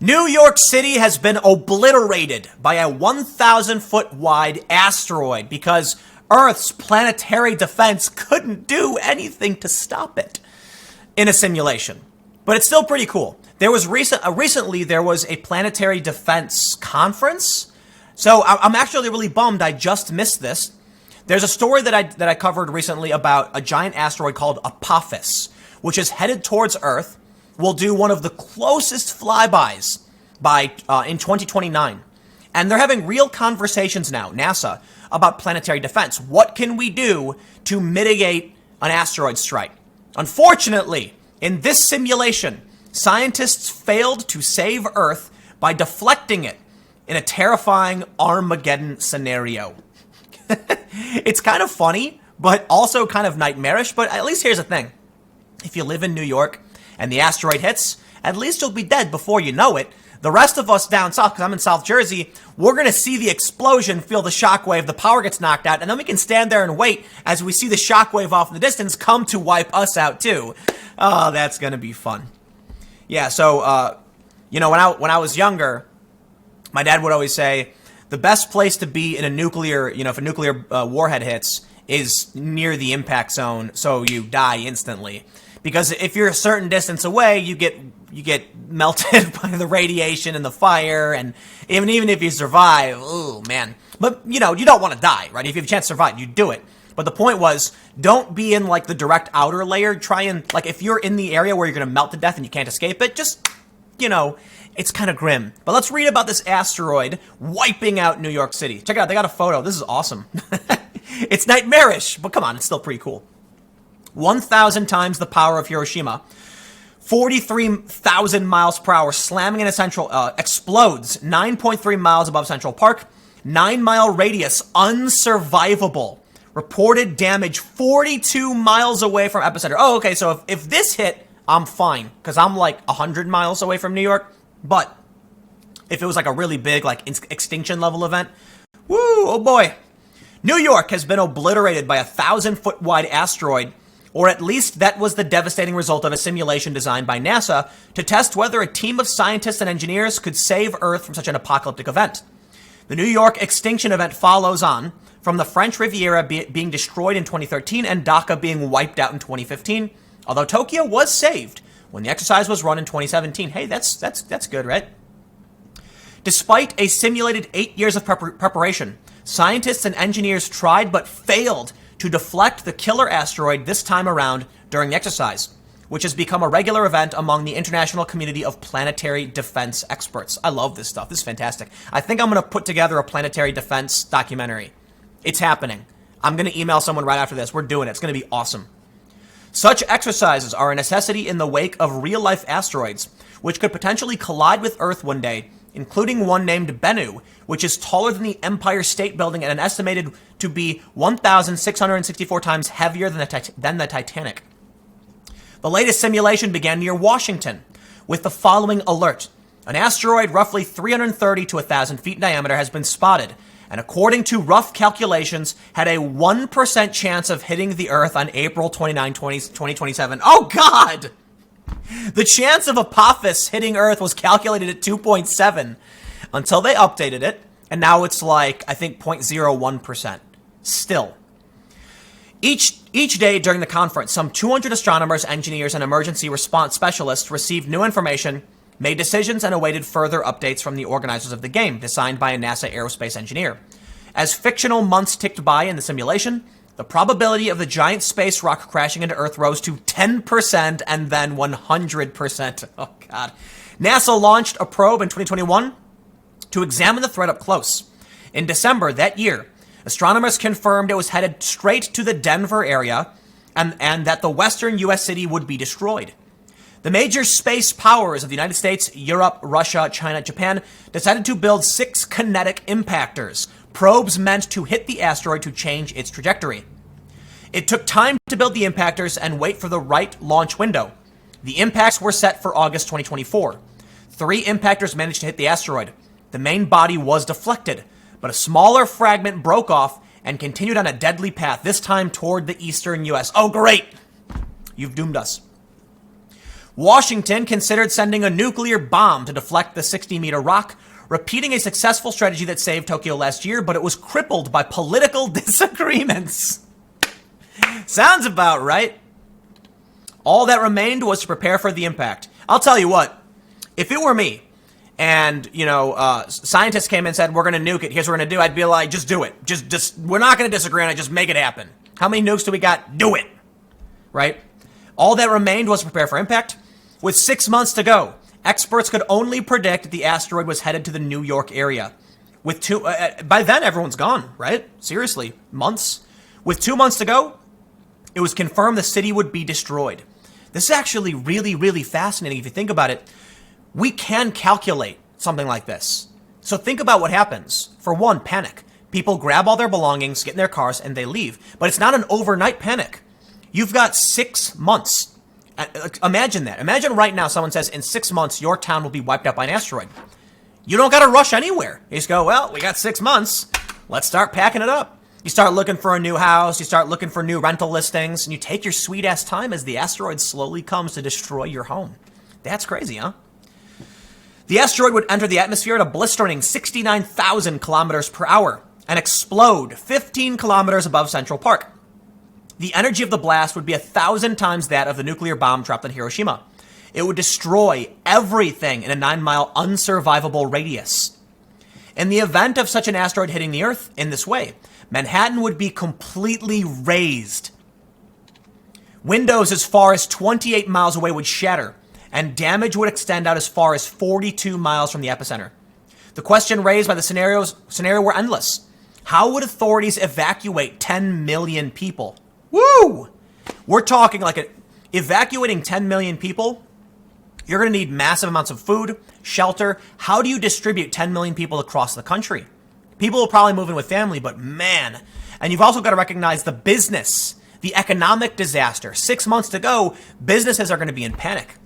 New York City has been obliterated by a 1,000-foot wide asteroid because Earth's planetary defense couldn't do anything to stop it in a simulation. But it's still pretty cool. There was recently there was a planetary defense conference. So I'm actually really bummed I just missed this. There's a story that I covered recently about a giant asteroid called Apophis, which is headed towards Earth. Will do one of the closest flybys in 2029. And they're having real conversations now, NASA, about planetary defense. What can we do to mitigate an asteroid strike? Unfortunately, in this simulation, scientists failed to save Earth by deflecting it in a terrifying Armageddon scenario. It's kind of funny, but also kind of nightmarish. But at least here's the thing. If you live in New York and the asteroid hits, at least you'll be dead before you know it. The rest of us down south, because I'm in South Jersey, we're going to see the explosion, feel the shockwave, the power gets knocked out, and then we can stand there and wait as we see the shockwave off in the distance come to wipe us out too. Oh, that's going to be fun. Yeah, so, when I was younger, my dad would always say, the best place to be in a nuclear, if a nuclear warhead hits, is near the impact zone, so you die instantly. Because if you're a certain distance away, you get melted by the radiation and the fire, and even if you survive, oh man. But you don't want to die, right? If you have a chance to survive, you do it. But the point was, don't be in like the direct outer layer. Try and if you're in the area where you're gonna melt to death and you can't escape it, just it's kind of grim. But let's read about this asteroid wiping out New York City. Check it out, they got a photo. This is awesome. It's nightmarish, but come on, it's still pretty cool. 1,000 times the power of Hiroshima, 43,000 miles per hour, slamming into Central, explodes 9.3 miles above Central Park, 9-mile radius, unsurvivable. Reported damage 42 miles away from epicenter. Oh, okay, so if this hit, I'm fine, because I'm like 100 miles away from New York. But if it was like a really big, like extinction level event, woo, oh boy. New York has been obliterated by a 1,000-foot wide asteroid, or at least that was the devastating result of a simulation designed by NASA to test whether a team of scientists and engineers could save Earth from such an apocalyptic event. The New York extinction event follows on from the French Riviera being destroyed in 2013 and Dhaka being wiped out in 2015, although Tokyo was saved when the exercise was run in 2017. Hey, that's good, right? Despite a simulated 8 years of preparation, scientists and engineers tried but failed to deflect the killer asteroid this time around during the exercise, which has become a regular event among the international community of planetary defense experts. I love this stuff. This is fantastic. I think I'm going to put together a planetary defense documentary. It's happening. I'm going to email someone right after this. We're doing it. It's going to be awesome. Such exercises are a necessity in the wake of real-life asteroids, which could potentially collide with Earth one day, including one named Bennu, which is taller than the Empire State Building and estimated to be 1,664 times heavier than the Titanic. The latest simulation began near Washington with the following alert. An asteroid roughly 330 to 1,000 feet in diameter has been spotted, and according to rough calculations, had a 1% chance of hitting the Earth on April 29, 2027. Oh, God! The chance of Apophis hitting Earth was calculated at 2.7 until they updated it, and now it's like, I think, 0.01%. Still. Each day during the conference, some 200 astronomers, engineers, and emergency response specialists received new information, made decisions, and awaited further updates from the organizers of the game, designed by a NASA aerospace engineer. As fictional months ticked by in the simulation, the probability of the giant space rock crashing into Earth rose to 10% and then 100%. Oh, God. NASA launched a probe in 2021 to examine the threat up close. In December that year, astronomers confirmed it was headed straight to the Denver area and that the western U.S. city would be destroyed. The major space powers of the United States, Europe, Russia, China, Japan decided to build 6 kinetic impactors, probes meant to hit the asteroid to change its trajectory. It took time to build the impactors and wait for the right launch window. The impacts were set for August 2024. 3 impactors managed to hit the asteroid. The main body was deflected, but a smaller fragment broke off and continued on a deadly path, this time toward the eastern U.S. Oh, great! You've doomed us. Washington considered sending a nuclear bomb to deflect the 60-meter rock, repeating a successful strategy that saved Tokyo last year, but it was crippled by political disagreements. Sounds about right. All that remained was to prepare for the impact. I'll tell you what, if it were me, and, scientists came and said, we're going to nuke it, here's what we're going to do, I'd be like, just do it. Just we're not going to disagree on it, just make it happen. How many nukes do we got? Do it. Right? All that remained was to prepare for impact. With 6 months to go, experts could only predict the asteroid was headed to the New York area. With by then, everyone's gone, right? Seriously, months. With 2 months to go, it was confirmed the city would be destroyed. This is actually really, really fascinating if you think about it. We can calculate something like this. So think about what happens. For one, panic. People grab all their belongings, get in their cars, and they leave. But it's not an overnight panic. You've got 6 months. Imagine that. Imagine right now someone says, in 6 months, your town will be wiped out by an asteroid. You don't got to rush anywhere. You just go, well, we got 6 months. Let's start packing it up. You start looking for a new house. You start looking for new rental listings. And you take your sweet-ass time as the asteroid slowly comes to destroy your home. That's crazy, huh? The asteroid would enter the atmosphere at a blistering 69,000 kilometers per hour and explode 15 kilometers above Central Park. The energy of the blast would be 1,000 times that of the nuclear bomb dropped on Hiroshima. It would destroy everything in a 9-mile unsurvivable radius. In the event of such an asteroid hitting the Earth in this way, Manhattan would be completely razed. Windows as far as 28 miles away would shatter, and damage would extend out as far as 42 miles from the epicenter. The question raised by the scenario were endless. How would authorities evacuate 10 million people? Woo! We're talking evacuating 10 million people. You're going to need massive amounts of food, shelter. How do you distribute 10 million people across the country? People will probably move in with family, but man. And you've also got to recognize the business, the economic disaster. 6 months to go, businesses are going to be in panic.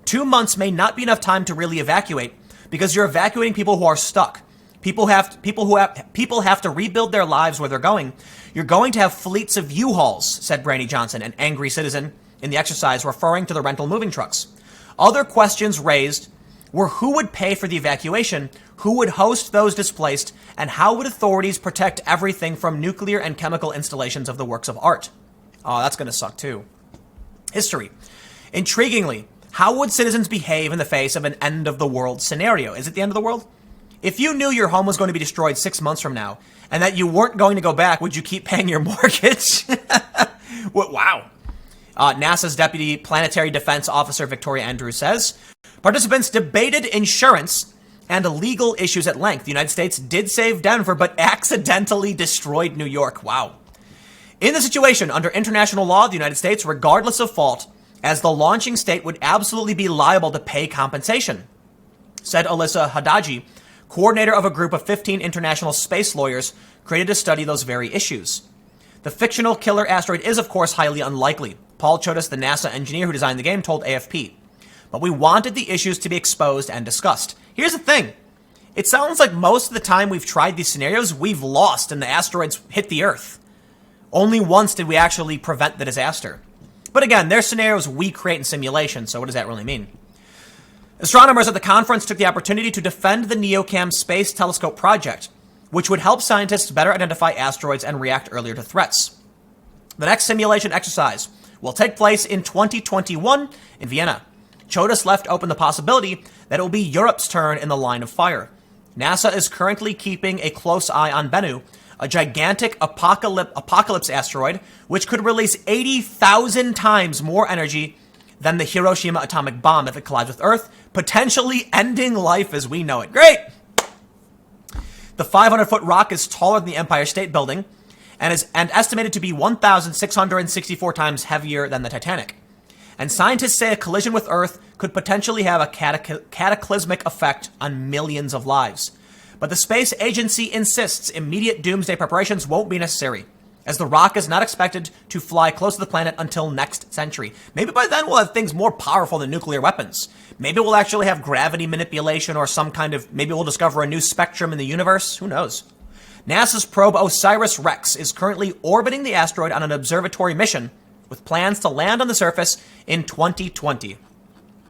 2 months may not be enough time to really evacuate because you're evacuating people who are stuck. People have to rebuild their lives where they're going. You're going to have fleets of U-Hauls, said Brandy Johnson, an angry citizen in the exercise, referring to the rental moving trucks. Other questions raised were who would pay for the evacuation, who would host those displaced, and how would authorities protect everything from nuclear and chemical installations of the works of art. Oh, that's going to suck too. History. Intriguingly, how would citizens behave in the face of an end-of-the-world scenario? Is it the end of the world? If you knew your home was going to be destroyed 6 months from now and that you weren't going to go back, would you keep paying your mortgage? Wow. NASA's Deputy Planetary Defense Officer Victoria Andrews says, participants debated insurance and legal issues at length. The United States did save Denver, but accidentally destroyed New York. Wow. In the situation, under international law, the United States, regardless of fault, as the launching state, would absolutely be liable to pay compensation, said Alyssa Hadaji, coordinator of a group of 15 international space lawyers created to study those very issues. The fictional killer asteroid is, of course, highly unlikely. Paul Chodas, the NASA engineer who designed the game, told AFP. But we wanted the issues to be exposed and discussed. Here's the thing. It sounds like most of the time we've tried these scenarios, we've lost and the asteroids hit the Earth. Only once did we actually prevent the disaster. But again, they're scenarios we create in simulation, so what does that really mean? Astronomers at the conference took the opportunity to defend the NEOCAM Space Telescope project, which would help scientists better identify asteroids and react earlier to threats. The next simulation exercise will take place in 2021 in Vienna. Chodas left open the possibility that it will be Europe's turn in the line of fire. NASA is currently keeping a close eye on Bennu, a gigantic apocalypse asteroid, which could release 80,000 times more energy than the Hiroshima atomic bomb if it collides with Earth, potentially ending life as we know it. Great! The 500-foot rock is taller than the Empire State Building and is estimated to be 1,664 times heavier than the Titanic. And scientists say a collision with Earth could potentially have a cataclysmic effect on millions of lives. But the space agency insists immediate doomsday preparations won't be necessary, as the rock is not expected to fly close to the planet until next century. Maybe by then we'll have things more powerful than nuclear weapons. Maybe we'll actually have gravity manipulation or maybe we'll discover a new spectrum in the universe. Who knows? NASA's probe OSIRIS-REx is currently orbiting the asteroid on an observatory mission with plans to land on the surface in 2020.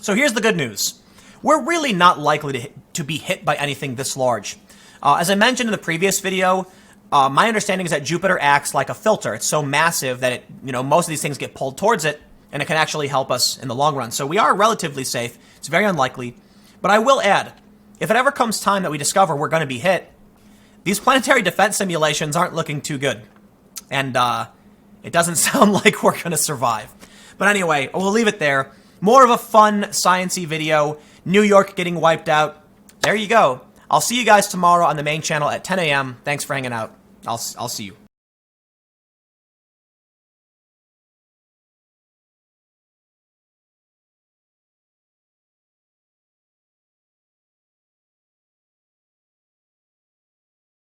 So here's the good news. We're really not likely to be hit by anything this large. As I mentioned in the previous video, my understanding is that Jupiter acts like a filter. It's so massive that it, most of these things get pulled towards it, and it can actually help us in the long run. So we are relatively safe. It's very unlikely. But I will add, if it ever comes time that we discover we're going to be hit, these planetary defense simulations aren't looking too good. And it doesn't sound like we're going to survive. But anyway, we'll leave it there. More of a fun, science-y video. New York getting wiped out. There you go. I'll see you guys tomorrow on the main channel at 10 a.m. Thanks for hanging out. I'll see you.